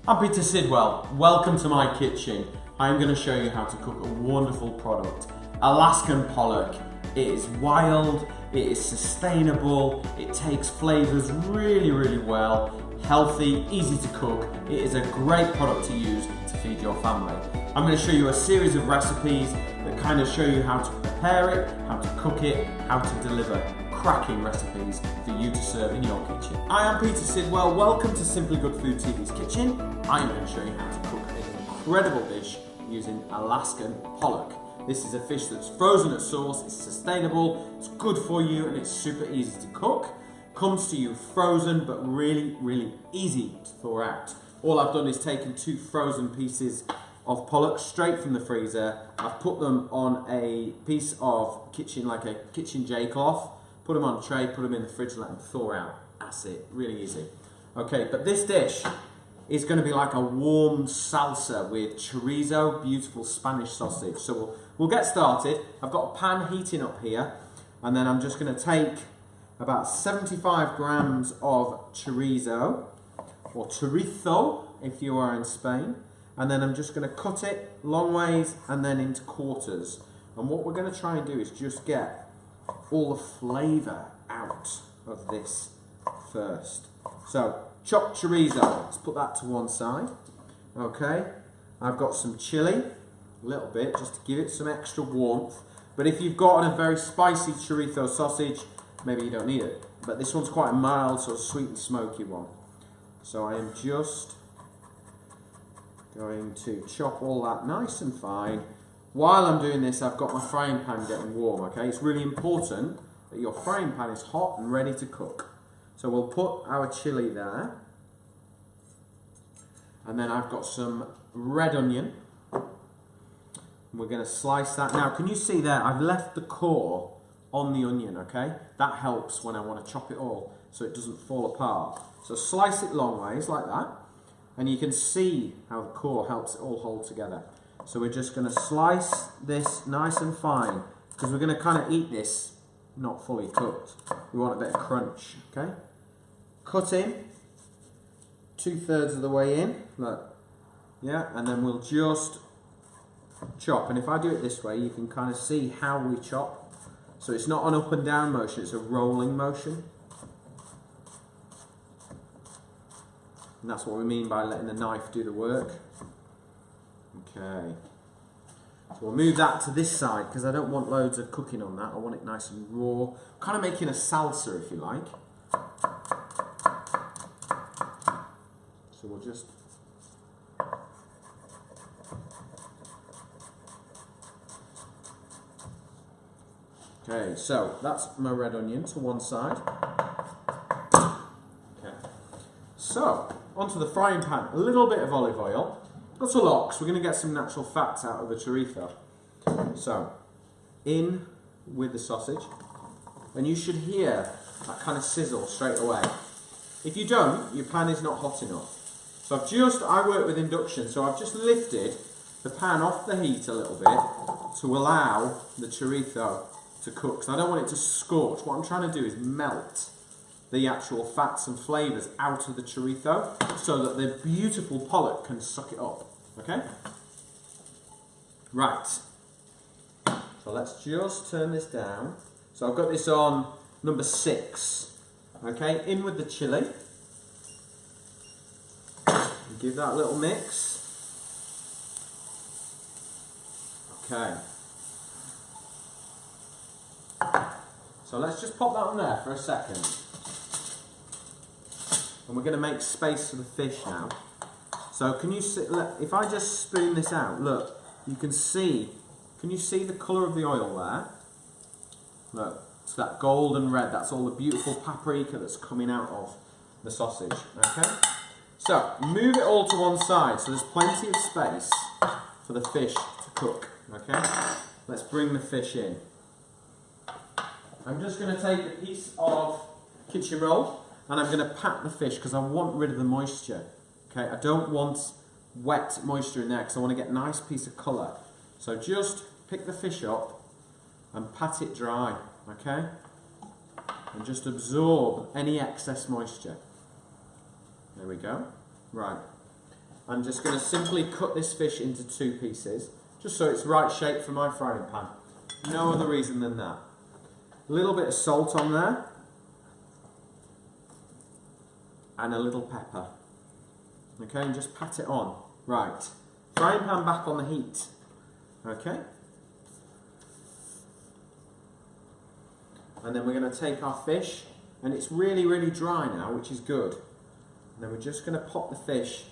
I'm Peter Sidwell. Welcome to my kitchen. I'm going to show you how to cook a wonderful product, Alaskan Pollock. It is wild, it is sustainable, it takes flavours really well, healthy, easy to cook. It is a great product to use to feed your family. I'm going to show you a series of recipes that kind of show you how to prepare it, how to cook it, how to deliver cracking recipes for you to serve in your kitchen. I am Peter Sidwell. Welcome to Simply Good Food TV's kitchen. I'm going to show you how to cook an incredible dish using Alaskan Pollock. This is a fish that's frozen at source, it's sustainable, it's good for you, and it's super easy to cook. Comes to you frozen, but really easy to thaw out. All I've done is taken 2 frozen pieces of pollock straight from the freezer. I've put them on a piece of like a kitchen J cloth, put them on a tray, put them in the fridge, let them thaw out. That's it, really easy. Okay, but this dish is going to be like a warm salsa with chorizo, beautiful Spanish sausage. So we'll get started. I've got a pan heating up here, and then I'm just going to take about 75 grams of chorizo, or chorizo if you are in Spain, and then I'm just going to cut it long ways and then into quarters. And what we're going to try and do is just get all the flavour out of this first. So chopped chorizo, let's put that to one side. Okay, I've got some chili, a little bit, just to give it some extra warmth. But if you've got a very spicy chorizo sausage, maybe you don't need it. But this one's quite a mild, sort of sweet and smoky one. So I am just going to chop all that nice and fine. While I'm doing this, I've got my frying pan getting warm, okay? It's really important that your frying pan is hot and ready to cook. So we'll put our chili there. And then I've got some red onion. We're going to slice that. Now, can you see there, I've left the core on the onion, okay? That helps when I want to chop it all so it doesn't fall apart. So slice it long ways like that. And you can see how the core helps it all hold together. So we're just going to slice this nice and fine because we're going to kind of eat this not fully cooked. We want a bit of crunch, okay? Cut in 2/3 of the way in, look, yeah, and then we'll just chop. And if I do it this way, you can kind of see how we chop. So it's not an up and down motion, it's a rolling motion. And that's what we mean by letting the knife do the work. Okay. So we'll move that to this side because I don't want loads of cooking on that. I want it nice and raw. Kind of making a salsa if you like. So we'll just okay, so that's my red onion to one side. Okay. So, onto the frying pan. A little bit of olive oil. Not a lot, because we're going to get some natural fats out of the chorizo. So, in with the sausage. And you should hear that kind of sizzle straight away. If you don't, your pan is not hot enough. So I work with induction, so I've just lifted the pan off the heat a little bit to allow the chorizo to cook. Because I don't want it to scorch. What I'm trying to do is melt the actual fats and flavours out of the chorizo so that the beautiful pollock can suck it up. Okay? Right. So let's just turn this down. So I've got this on number 6. Okay, in with the chili. Give that a little mix. Okay. So let's just pop that on there for a second. And we're going to make space for the fish now. So can you see, look, if I just spoon this out, look, you can see, can you see the colour of the oil there? Look, it's that golden red, that's all the beautiful paprika that's coming out of the sausage, okay? So, move it all to one side so there's plenty of space for the fish to cook, okay? Let's bring the fish in. I'm just going to take a piece of kitchen roll and I'm going to pat the fish because I want rid of the moisture, okay? I don't want wet moisture in there because I want to get a nice piece of colour. So just pick the fish up and pat it dry, okay? And just absorb any excess moisture. There we go. Right. I'm just going to simply cut this fish into 2 pieces, just so it's right shape for my frying pan. No other reason than that. A little bit of salt on there, and a little pepper. Okay, and just pat it on. Right, frying pan back on the heat. Okay. And then we're going to take our fish, and it's really, really dry now, which is good. And then we're just going to pop the fish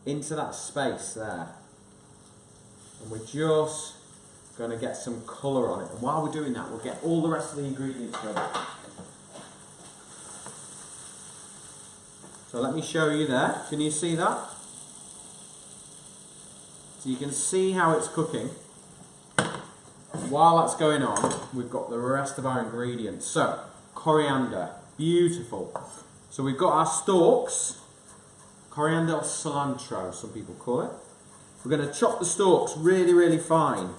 into that space there. And we're just going to get some colour on it. And while we're doing that, we'll get all the rest of the ingredients ready. So let me show you there. Can you see that? So you can see how it's cooking. While that's going on, we've got the rest of our ingredients. So, coriander, beautiful. So we've got our stalks, coriander or cilantro, some people call it. We're going to chop the stalks really, really fine,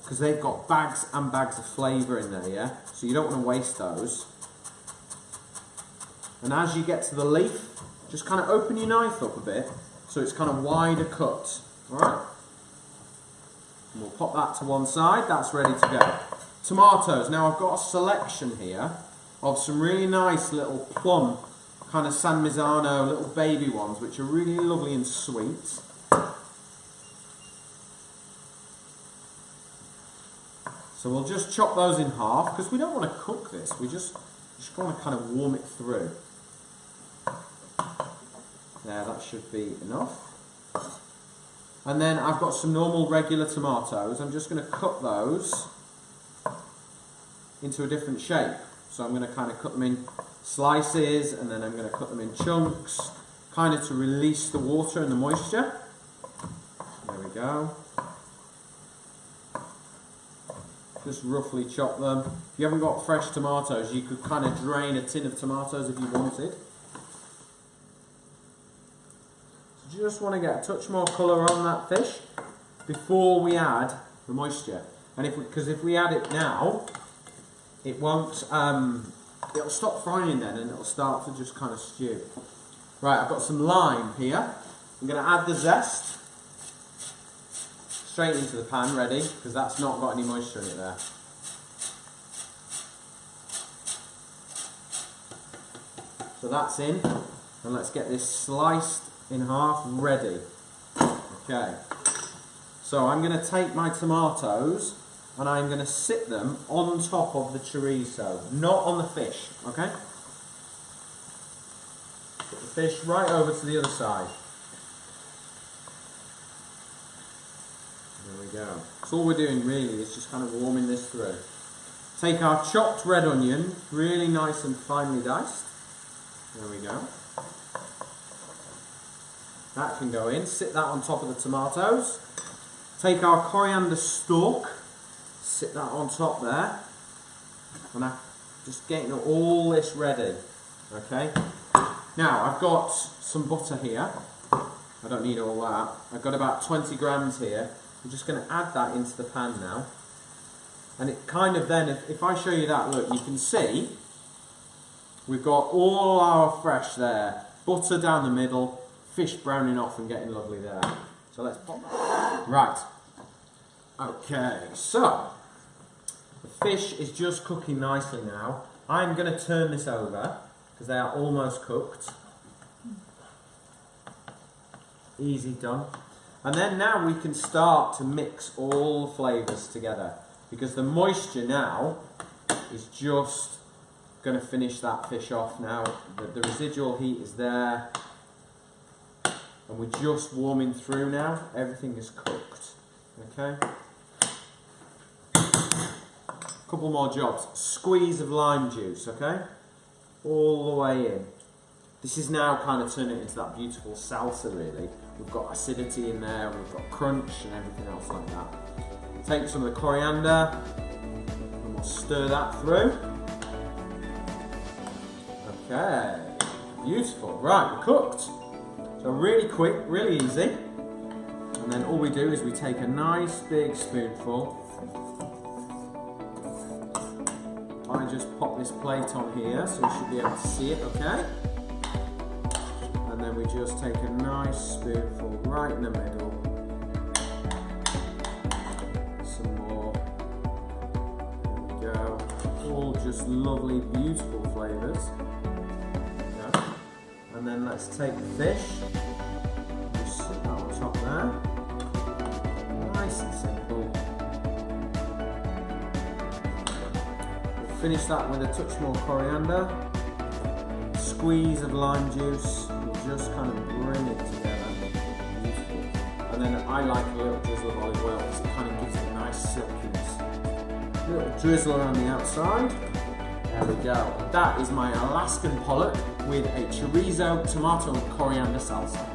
because they've got bags and bags of flavour in there, yeah? So you don't want to waste those. And as you get to the leaf, just kind of open your knife up a bit, so it's kind of wider cut, alright? And we'll pop that to one side, that's ready to go. Tomatoes, now I've got a selection here of some really nice little plum, kind of San Marzano, little baby ones, which are really lovely and sweet. So we'll just chop those in half, because we don't want to cook this, we just want to kind of warm it through. There, that should be enough. And then I've got some normal regular tomatoes. I'm just going to cut those into a different shape. So I'm going to kind of cut them in slices, and then I'm going to cut them in chunks, kind of to release the water and the moisture. There we go. Just roughly chop them. If you haven't got fresh tomatoes, you could kind of drain a tin of tomatoes if you wanted. Just want to get a touch more colour on that fish before we add the moisture. And because if we add it now, it won't, it'll stop frying then, and it'll start to just kind of stew. Right, I've got some lime here. I'm going to add the zest straight into the pan, ready, because that's not got any moisture in it there. So that's in, and let's get this sliced in half, ready. Okay, so I'm going to take my tomatoes and I'm going to sit them on top of the chorizo, not on the fish, okay? Put the fish right over to the other side. There we go. So all we're doing really is just kind of warming this through. Take our chopped red onion, really nice and finely diced. There we go. That can go in, sit that on top of the tomatoes. Take our coriander stalk, sit that on top there. And I'm just getting all this ready, okay? Now, I've got some butter here. I don't need all that. I've got about 20 grams here. I'm just going to add that into the pan now. And it kind of then, if I show you that, look, you can see we've got all our fresh there. Butter down the middle. Fish browning off and getting lovely there. So let's pop that. Right. Okay, so the fish is just cooking nicely now. I'm going to turn this over because they are almost cooked. Easy done. And then now we can start to mix all the flavours together, because the moisture now is just going to finish that fish off now. The residual heat is there. And we're just warming through now. Everything is cooked. Okay? Couple more jobs. Squeeze of lime juice, okay? All the way in. This is now kind of turning into that beautiful salsa, really. We've got acidity in there, and we've got crunch and everything else like that. Take some of the coriander, and we'll stir that through. Okay. Beautiful. Right, we're cooked. So really quick, really easy. And then all we do is we take a nice big spoonful. I just pop this plate on here so you should be able to see it, okay? And and then we just take a nice spoonful right in the middle. Some more. There we go. All just lovely, beautiful flavours. Okay. And then let's take the fish. Just sit that on top there. Nice and simple. We'll finish that with a touch more coriander. Squeeze of lime juice. We'll just kind of bring it together. Beautiful. And then I like a little drizzle of olive oil because it kind of gives it a nice silkiness. A little drizzle around the outside. There we go. That is my Alaskan pollock with a chorizo, tomato and coriander salsa.